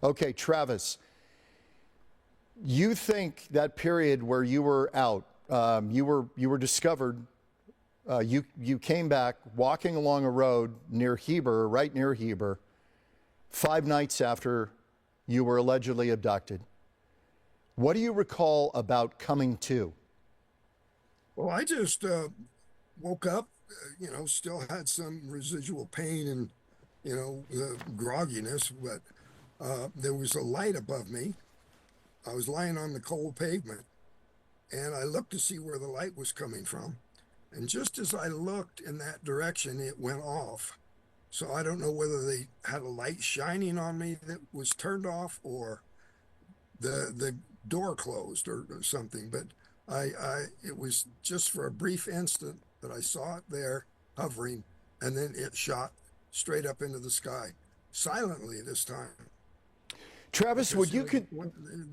Okay, Travis, you think that period where you were out, you were discovered, you came back walking along a road near Heber, right near Heber, 5 nights after you were allegedly abducted. What do you recall about coming to? Well, I just woke up, still had some residual pain and, grogginess, but there was a light above me. I was lying on the cold pavement, and I looked to see where the light was coming from. And just as I looked in that direction, it went off. So I don't know whether they had a light shining on me that was turned off or the door closed or something. But it was just for a brief instant that I saw it there hovering, and then it shot straight up into the sky, silently this time. Travis, Because, would you could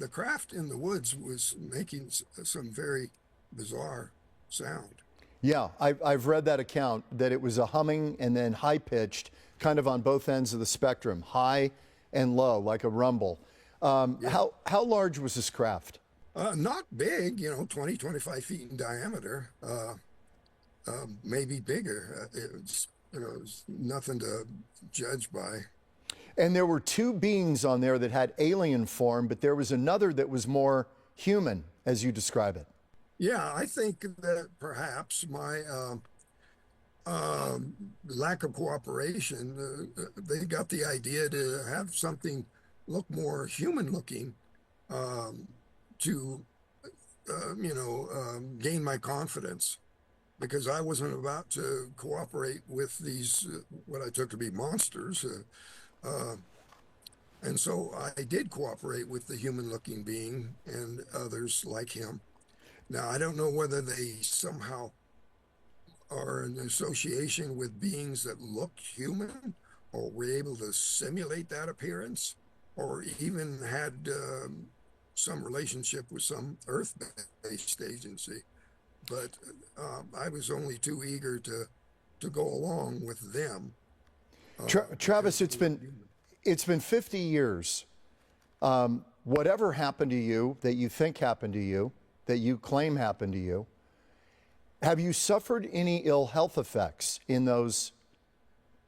the craft in the woods was making some very bizarre sound. Yeah, I've read that account that it was a humming and then high pitched, kind of on both ends of the spectrum, high and low, like a rumble. Yeah. How large was this craft? Not big, 20, 25 feet in diameter, maybe bigger. It's nothing to judge by. And there were 2 beings on there that had alien form, but there was another that was more human, as you describe it. Yeah, I think that perhaps my lack of cooperation, they got the idea to have something look more human looking to, gain my confidence, because I wasn't about to cooperate with these, what I took to be monsters. And so I did cooperate with the human looking being and others like him. Now, I don't know whether they somehow are in association with beings that looked human or were able to simulate that appearance, or even had some relationship with some Earth-based agency. But I was only too eager to go along with them. Travis, it's been 50 years. Whatever happened to you that you think happened to you, that you claim happened to you, have you suffered any ill health effects in those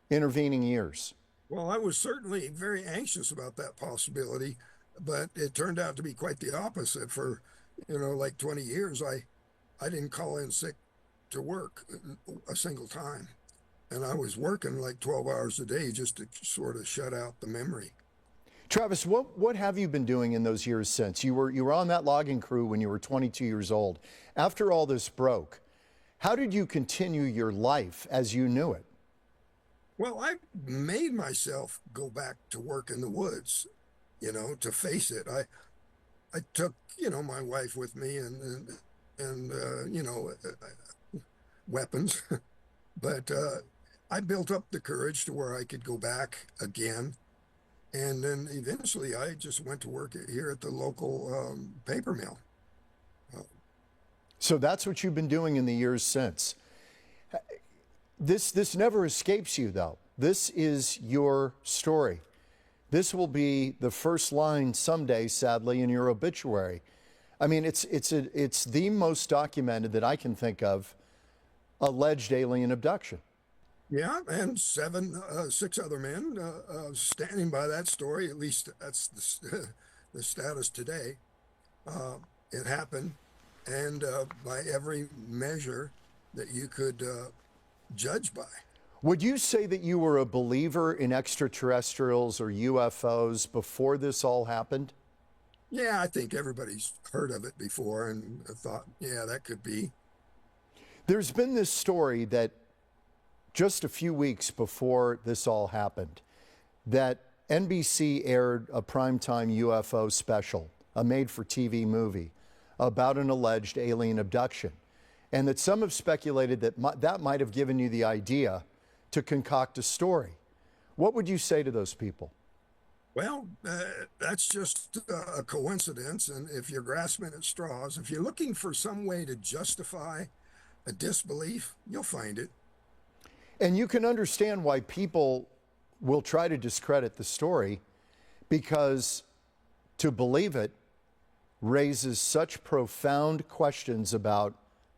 intervening years? Well, I was certainly very anxious about that possibility, but it turned out to be quite the opposite. For, like 20 years, I didn't call in sick to work a single time. And I was working like 12 hours a day just to sort of shut out the memory. Travis, what have you been doing in those years since? You were on that logging crew when you were 22 years old. After all this broke, how did you continue your life as you knew it? Well, I made myself go back to work in the woods, to face it. I took, my wife with me and weapons, but I built up the courage to where I could go back again. And then eventually I just went to work here at the local paper mill. So that's what you've been doing in the years since. This never escapes you, though. This is your story. This will be the first line someday, sadly, in your obituary. I mean, it's the most documented that I can think of alleged alien abduction. Yeah, and 6 other men standing by that story. At least that's the status today. It happened, and by every measure that you could judge by. Would you say that you were a believer in extraterrestrials or UFOs before this all happened? Yeah, I think everybody's heard of it before and thought, yeah, that could be. There's been this story that just a few weeks before this all happened, that NBC aired a primetime UFO special, a made-for-TV movie, about an alleged alien abduction, and that some have speculated that that might have given you the idea to concoct a story. What would you say to those people? Well, that's just a coincidence, and if you're grasping at straws, if you're looking for some way to justify a disbelief, you'll find it. And you can understand why people will try to discredit the story, because to believe it raises such profound questions about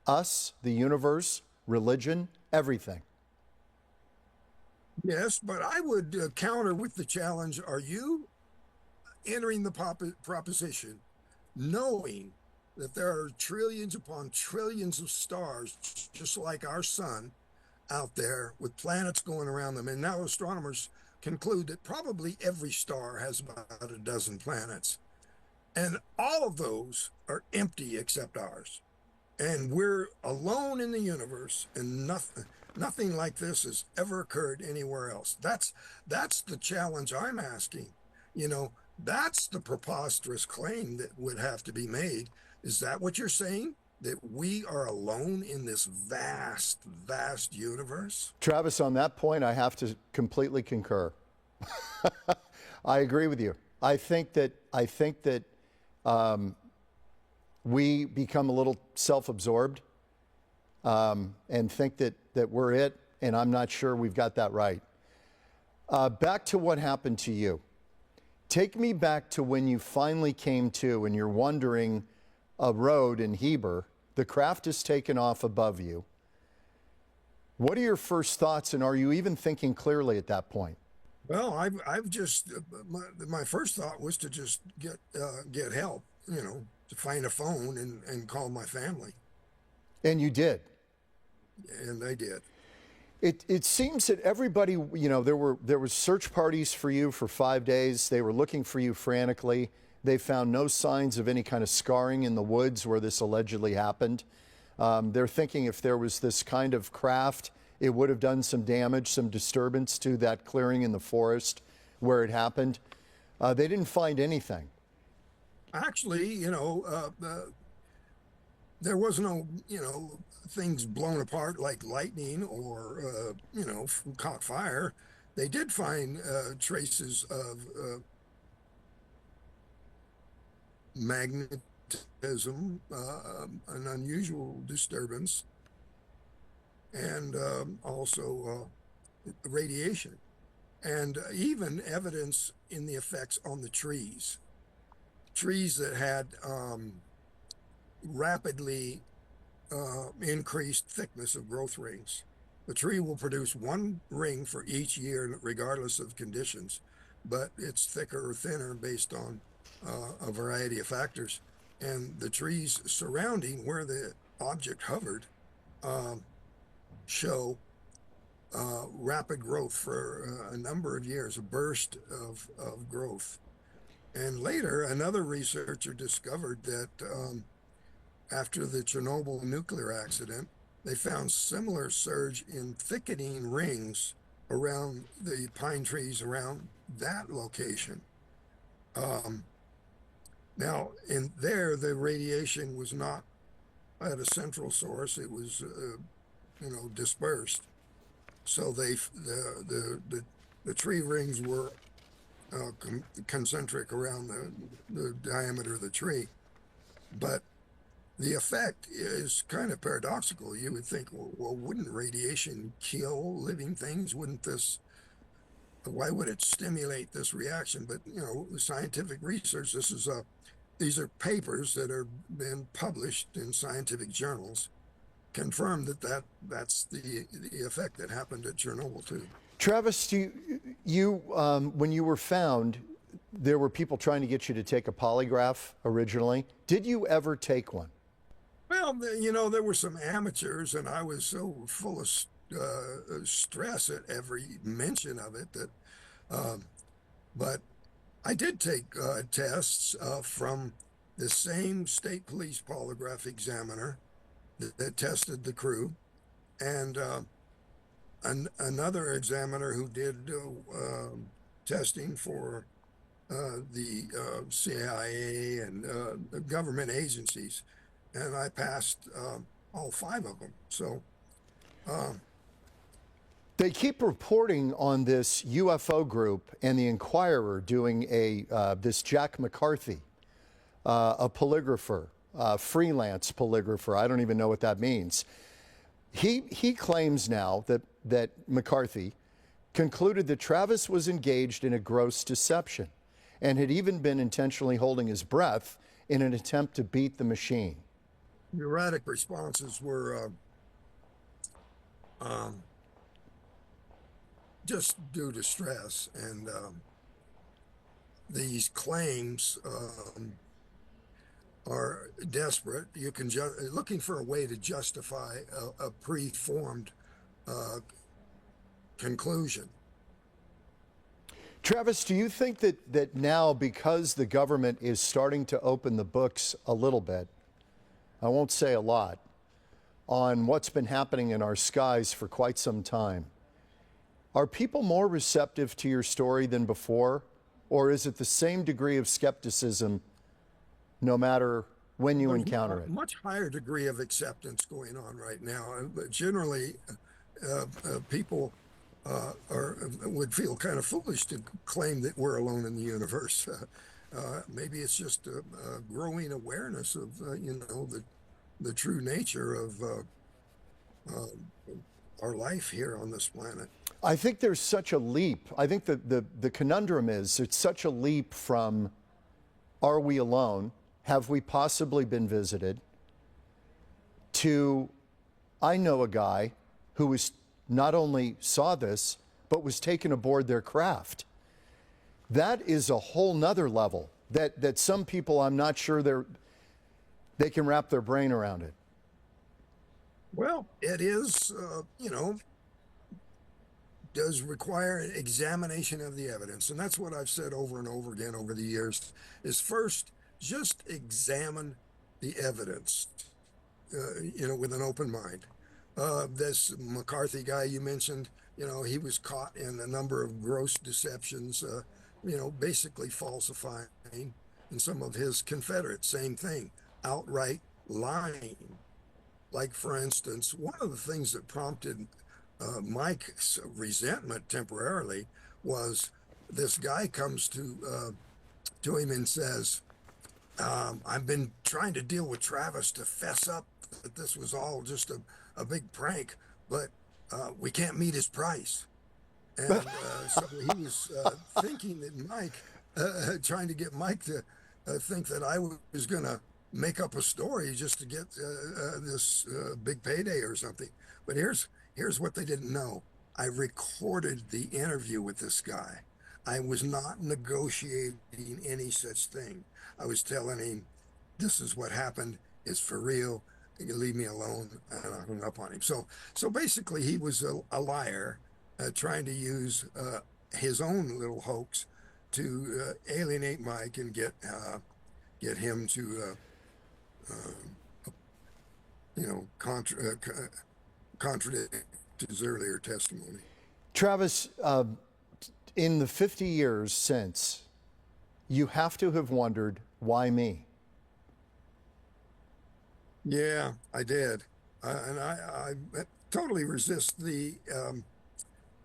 us, the universe, religion, everything. Yes, but I would counter with the challenge: are you entering the proposition knowing that there are trillions upon trillions of stars just like our sun out there with planets going around them? And now astronomers conclude that probably every star has about a dozen planets, and all of those are empty except ours, and we're alone in the universe, and nothing like this has ever occurred anywhere else. That's the challenge I'm asking. You know, that's the preposterous claim that would have to be made. Is that what you're saying? That we are alone in this vast, vast universe? Travis, on that point, I have to completely concur. I agree with you. I think that we become a little self-absorbed and think that we're it, and I'm not sure we've got that right. Back to what happened to you. Take me back to when you finally came to and you're wandering a road in Heber. The craft is taken off above you. What are your first thoughts, and are you even thinking clearly at that point? Well, I've just my first thought was to just get help, you know, to find a phone and call my family. And you did. And they did. It seems that everybody, you know, there was search parties for you for 5 days. They were looking for you frantically. They found no signs of any kind of scarring in the woods where this allegedly happened. They're thinking if there was this kind of craft, it would have done some damage, some disturbance to that clearing in the forest where it happened. They didn't find anything. Actually, you know, there was no, you know, things blown apart like lightning or, you know, caught fire. They did find traces of magnetism, an unusual disturbance, and also radiation, and even evidence in the effects on the trees that had rapidly increased thickness of growth rings. The tree will produce one ring for each year regardless of conditions, but it's thicker or thinner based on a variety of factors. And the trees surrounding where the object hovered show rapid growth for a number of years, a burst of growth. And later, another researcher discovered that after the Chernobyl nuclear accident, they found similar surge in thickening rings around the pine trees around that location. Now, in there, the radiation was not at a central source; it was, you know, dispersed. So the tree rings were concentric around the diameter of the tree, but the effect is kind of paradoxical. You would think, well, wouldn't radiation kill living things? Why would it stimulate this reaction? But, you know, scientific research, these are papers that are been published in scientific journals, confirm that's the effect that happened at Chernobyl too. Travis, when you were found, there were people trying to get you to take a polygraph originally. Did you ever take one? Well, you know, there were some amateurs, and I was so full of stress at every mention of it that, but I did take tests from the same state police polygraph examiner that tested the crew, and another examiner who did testing for the CIA and government agencies. And I passed all 5 of them. So they keep reporting on this UFO group and the Inquirer doing this Jack McCarthy, a polygrapher, freelance polygrapher. I don't even know what that means. He claims now that McCarthy concluded that Travis was engaged in a gross deception, and had even been intentionally holding his breath in an attempt to beat the machine. Erratic responses were um, just due to stress, and these claims are desperate. You can looking for a way to justify a preformed uh, conclusion. Travis, do you think that now, because the government is starting to open the books a little bit, I won't say a lot, on what's been happening in our skies for quite some time, are people more receptive to your story than before? Or is it the same degree of skepticism no matter when you encounter it? A much higher degree of acceptance going on right now. But generally, people would feel kind of foolish to claim that we're alone in the universe. Maybe it's just a growing awareness of the true nature of our life here on this planet. I think there's such a leap. I think the conundrum is it's such a leap from, are we alone? Have we possibly been visited? To, I know a guy who was not only saw this, but was taken aboard their craft. That is a whole nother level that some people, I'm not sure they can wrap their brain around it. Well, it is, does require an examination of the evidence. And that's what I've said over and over again over the years, is first, just examine the evidence, with an open mind. This McCarthy guy you mentioned, he was caught in a number of gross deceptions, basically falsifying, and some of his Confederates, same thing, outright lying. Like, for instance, one of the things that prompted Mike's resentment temporarily was this guy comes to him and says, I've been trying to deal with Travis to fess up that this was all just a big prank, but we can't meet his price. And so he was thinking that Mike, trying to get Mike to think that I was going to make up a story just to get this big payday or something. But here's what they didn't know. I recorded the interview with this guy. I was not negotiating any such thing. I was telling him, this is what happened. It's for real. You leave me alone. And I hung up on him. So basically, he was a liar, trying to use his own little hoax to alienate Mike and get him to, contradict his earlier testimony. Travis, in the 50 years since, you have to have wondered, why me? Yeah, I did. And I totally resist the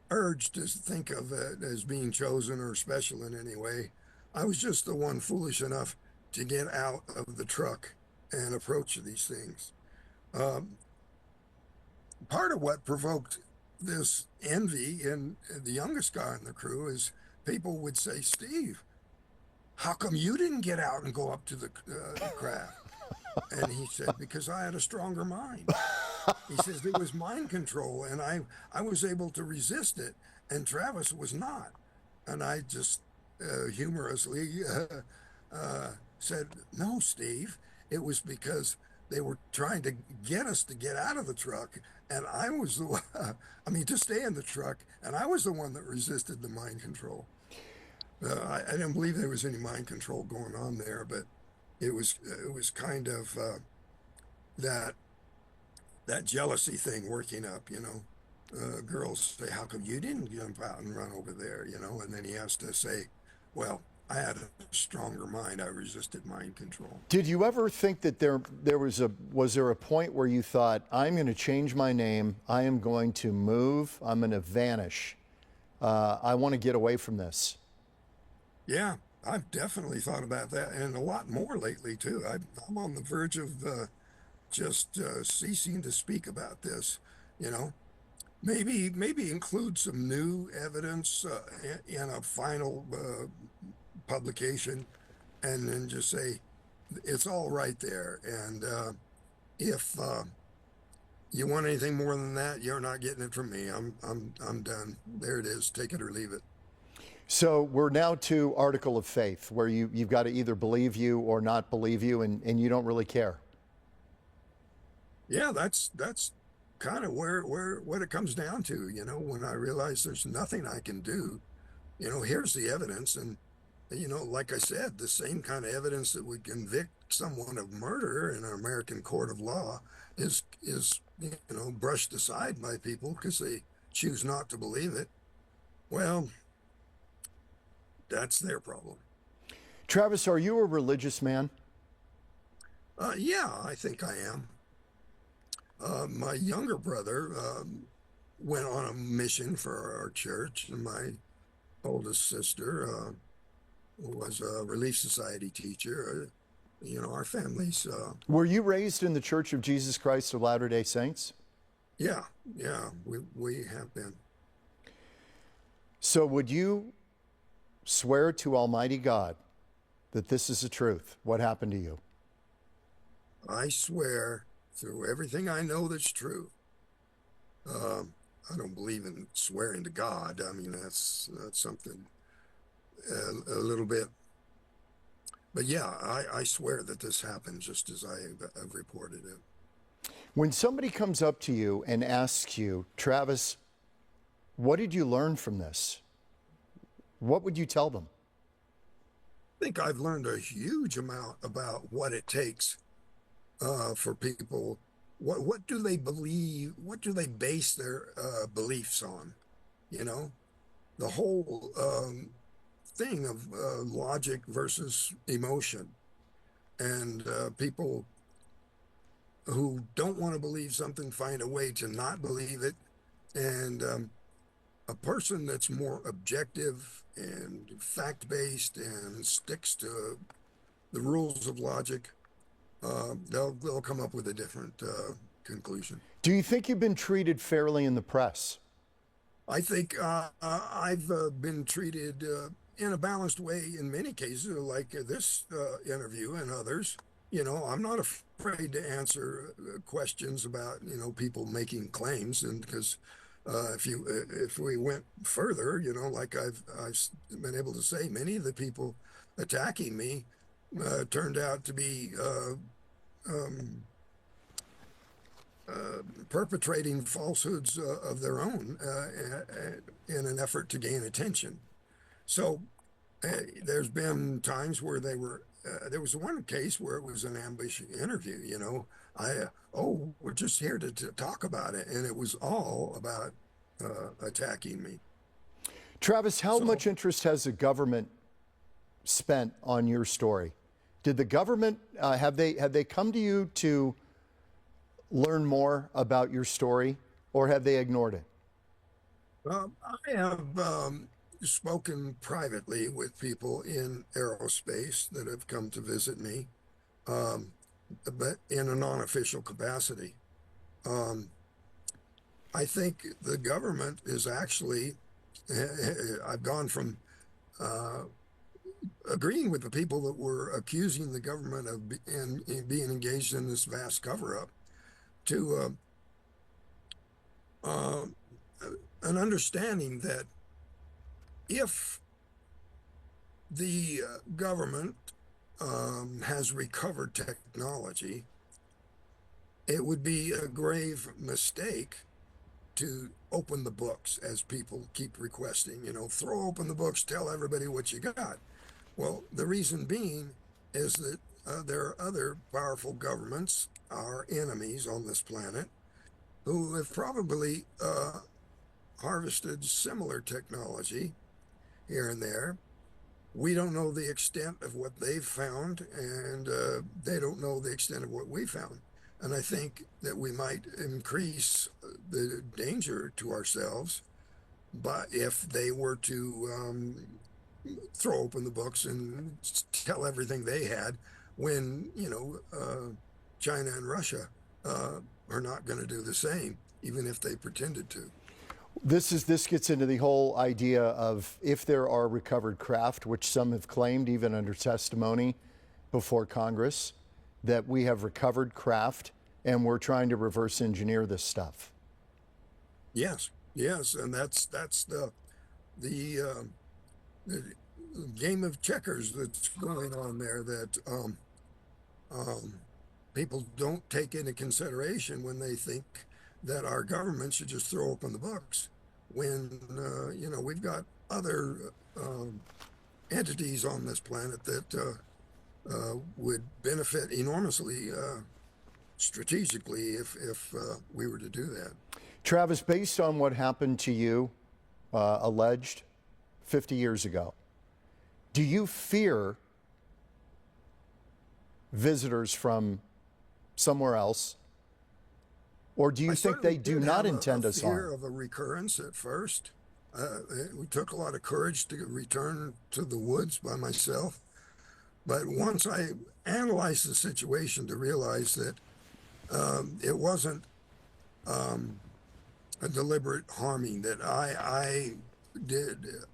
urge to think of it as being chosen or special in any way. I was just the one foolish enough to get out of the truck and approach these things. Part of what provoked this envy in the youngest guy in the crew is people would say, Steve, how come you didn't get out and go up to the craft? And he said, because I had a stronger mind. He says there was mind control, and I was able to resist it, and Travis was not. And I just humorously said, no, Steve, it was because they were trying to get us to get out of the truck, and I was the one, to stay in the truck, and I was the one that resisted the mind control. I didn't believe there was any mind control going on there, but it was kind of that jealousy thing working up, girls say, how come you didn't jump out and run over there, and then he has to say, well, I had a stronger mind. I resisted mind control. Did you ever think that there was a point where you thought, I'm going to change my name, I am going to move, I'm going to vanish, I want to get away from this? Yeah, I've definitely thought about that, and a lot more lately too. I'm on the verge of just ceasing to speak about this. Maybe include some new evidence in a final publication and then just say, it's all right there. And if you want anything more than that, you're not getting it from me. I'm done. There it is. Take it or leave it. So we're now to article of faith, where you've got to either believe you or not believe you, and you don't really care. Yeah, that's kind of where what it comes down to. You know, when I realize there's nothing I can do, you know, here's the evidence. And, you know, like I said, the same kind of evidence that would convict someone of murder in an American court of law is you know, brushed aside by people because they choose not to believe it. Well, that's their problem. Travis, are you a religious man? Yeah, I think I am. My younger brother went on a mission for our church, and my oldest sister was a Relief Society teacher. You know, our families. Were you raised in the Church of Jesus Christ of Latter-day Saints? Yeah, we have been. So would you swear to Almighty God that this is the truth, what happened to you? I swear through everything I know that's true. I don't believe in swearing to God. I mean, that's something a little bit. But yeah, I swear that this happened just as I've reported it. When somebody comes up to you and asks you, Travis, what did you learn from this? What would you tell them? I think I've learned a huge amount about what it takes for people. What do they believe? What do they base their beliefs on? You know, the whole thing of logic versus emotion, and people who don't want to believe something find a way to not believe it, and a person that's more objective and fact-based and sticks to the rules of logic, they'll come up with a different conclusion. Do you think you've been treated fairly in the press? I think I've been treated in a balanced way in many cases, like this interview and others. You know, I'm not afraid to answer questions about, you know, people making claims, and because if we went further, you know, like I've been able to say, many of the people attacking me turned out to be perpetrating falsehoods of their own in an effort to gain attention. So there's been times where there was one case where it was an ambush interview, you know. We're just here to talk about it. And it was all about attacking me. Travis, how much interest has the government spent on your story? Did the government, have they come to you to learn more about your story, or have they ignored it? I have spoken privately with people in aerospace that have come to visit me, but in a non-official capacity. I think the government is actually, I've gone from agreeing with the people that were accusing the government of being engaged in this vast cover-up to an understanding that if the government has recovered technology, it would be a grave mistake to open the books, as people keep requesting, you know, throw open the books, tell everybody what you got. Well, the reason being is that there are other powerful governments, our enemies on this planet, who have probably harvested similar technology here and there. We don't know the extent of what they've found, and they don't know the extent of what we found. And I think that we might increase the danger to ourselves, but if they were to throw open the books and tell everything they had, when, you know, China and Russia are not going to do the same, even if they pretended to. This gets into the whole idea of if there are recovered craft, which some have claimed even under testimony before Congress, that we have recovered craft and we're trying to reverse engineer this stuff. Yes, yes, and that's the the game of checkers that's going on there that um, people don't take into consideration when they think that our government should just throw open the books. When we've got other entities on this planet that would benefit enormously strategically if we were to do that. Travis, based on what happened to you, alleged 50 years ago, do you fear visitors from somewhere else? Or do you think they do not intend us harm? Fear of a recurrence at first. It took a lot of courage to return to the woods by myself. But once I analyzed the situation to realize that it wasn't a deliberate harming, that I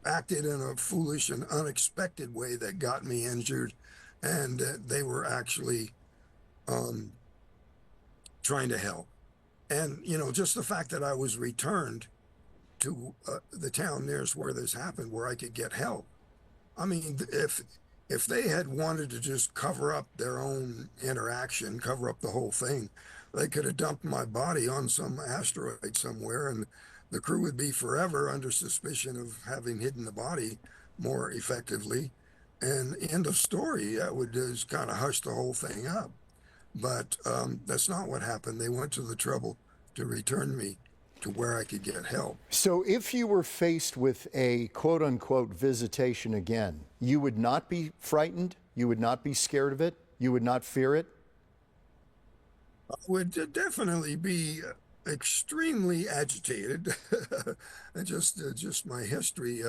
acted in a foolish and unexpected way that got me injured, and that they were actually trying to help. And, just the fact that I was returned to the town nearest where this happened, where I could get help. I mean, if they had wanted to just cover up their own interaction, cover up the whole thing, they could have dumped my body on some asteroid somewhere, and the crew would be forever under suspicion of having hidden the body more effectively. And end of story. That would just kind of hush the whole thing up. But that's not what happened. They went to the trouble to return me to where I could get help. So if you were faced with a quote unquote visitation again, you would not be frightened? You would not be scared of it? You would not fear it? I would definitely be extremely agitated. just my history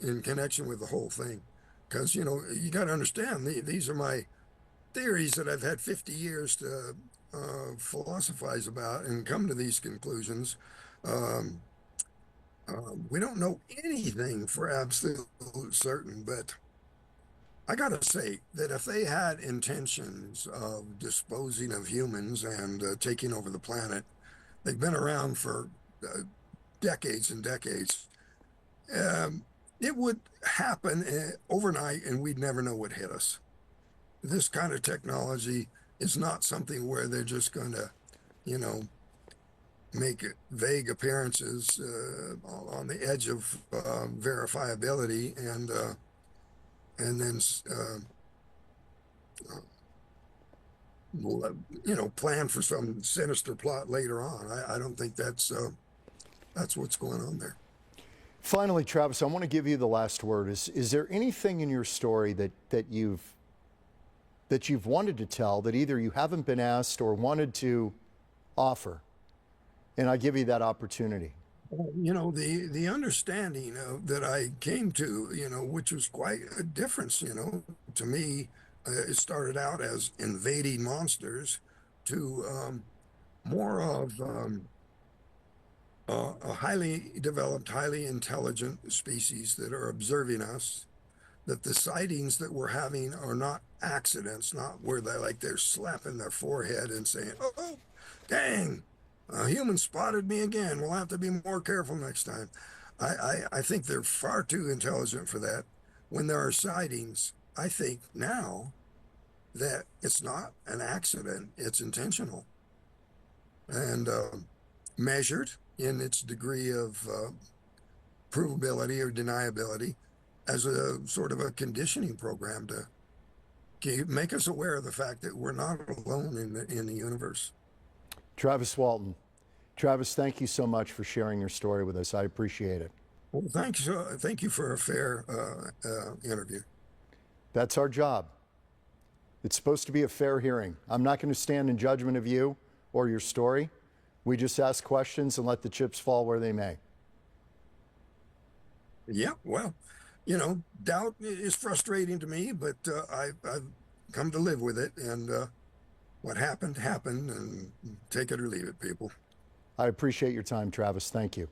in connection with the whole thing. Because, you got to understand, these are my theories that I've had 50 years to philosophize about and come to these conclusions. We don't know anything for absolute certain, but I gotta say that if they had intentions of disposing of humans and taking over the planet, they've been around for decades and decades. It would happen overnight, and we'd never know what hit us. This kind of technology is not something where they're just going to, make vague appearances on the edge of verifiability and then plan for some sinister plot later on. I don't think that's what's going on there. Finally, Travis, I want to give you the last word. Is there anything in your story that you've wanted to tell that either you haven't been asked or wanted to offer? And I give you that opportunity. The understanding that I came to, which was quite a difference, to me, it started out as invading monsters to more of a highly developed, highly intelligent species that are observing us, that the sightings that we're having are not accidents, not where they're slapping their forehead and saying, oh, dang, a human spotted me again. We'll have to be more careful next time. I think they're far too intelligent for that. When there are sightings, I think now that it's not an accident, it's intentional and measured in its degree of provability or deniability as a sort of a conditioning program to make us aware of the fact that we're not alone in the universe. Travis Walton. Travis, thank you so much for sharing your story with us. I appreciate it. Well, thanks. Thank you for a fair interview. That's our job. It's supposed to be a fair hearing. I'm not going to stand in judgment of you or your story. We just ask questions and let the chips fall where they may. Yeah, well, doubt is frustrating to me, but I've come to live with it. And what happened, happened, and take it or leave it, people. I appreciate your time, Travis. Thank you.